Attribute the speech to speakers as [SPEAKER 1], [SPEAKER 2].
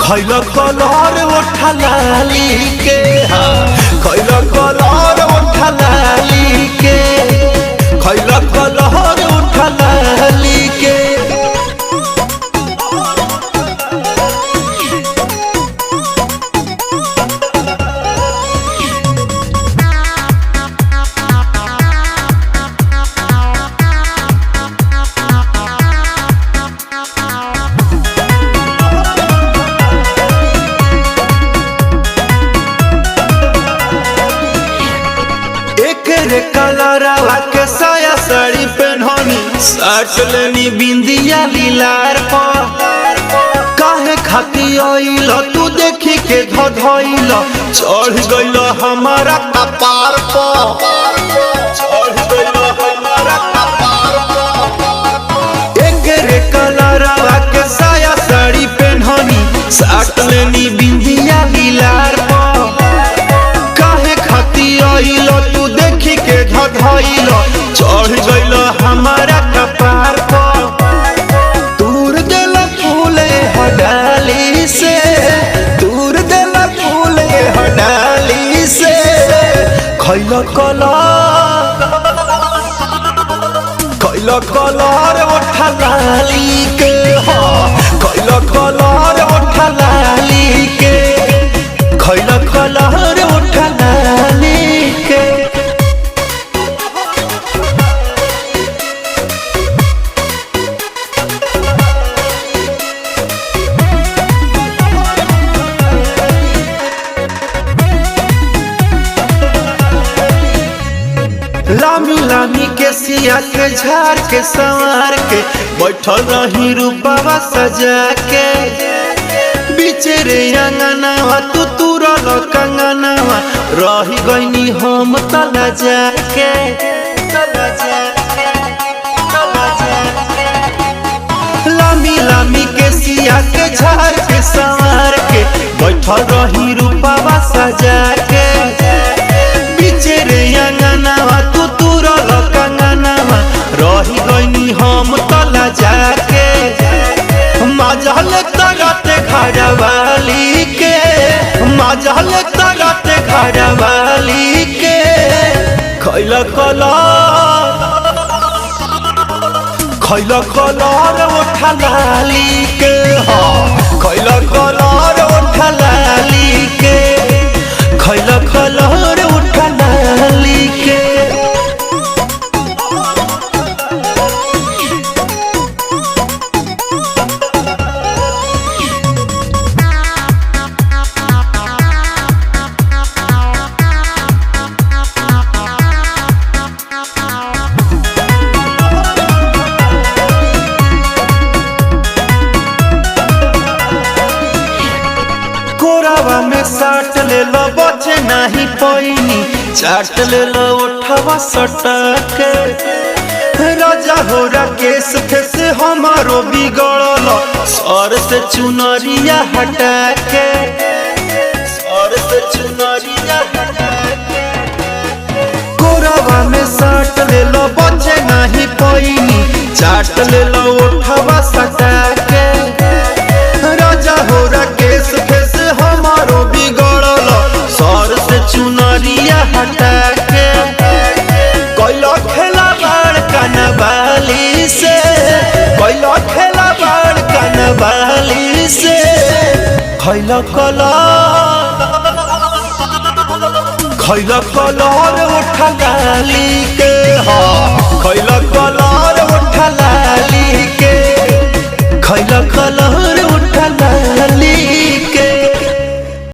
[SPEAKER 1] खैलो कलर उठा लाली के खैलो कलर उठा लाली के खैलो कलर उठा लाली के रे कलरवा के साया साड़ी पहननी साट लेनी बिंदिया लीलार पर काहे खाती आइल तू देखी के धधइल चढ़ गइल हमारा कपार पर चढ़ गइल हमारा कपार पर एक रे कलरवा के साया साड़ी पहननी साट लेनी बिंदिया लीलार पर काहे खाती आइल तू देखी के धधइल चढ़ गइल हमारा कपार पर दूर देला फूले हडाली से दूर देला फूले हडाली से खइल कलर उठा लाली के खइल कलर उठा लाली के खइल कलर उठा लाली के लामी लामी के सिया के झाड़ के संवार के बैठल रही रूपवा सजा के बीचे रे अंगनावा तू तुरल कंगनावा रही गईनी हम तला जाके लामी लामी के सिया के झाड़ के संवार के बैठल रही रूपवा सजा के बीचे रे अंगनावा तू तुरल कंगनावा रही गईनी हम तला जाके मजल तगते घरवाली के मजल तगते घरवाली के खइल कलर उठा लाली के खइल कलर उठा लाली के खइल कलर उठा लाली के कोरावा में साट ले लो बचे नहीं पैनी चाट ले लो उठवा सटके राजा हो राकेश थे से हमारो बिगड़ल सर से चुनरिया हटा के सर से चुनरिया हटा के कोरावा में साट ले लो बचे नहीं पैनी चाट ले लो उठवा सटके राजा हो राकेश थे से हमारो बिगड़ल सर से चुनरिया हटा के कैलो खेला बड़ कनवाली से कैलो खेला बड़ कनवाली से खइल कलर उठा लाली के खइल कलर उठा लाली के खइल कलर उठा लाली के।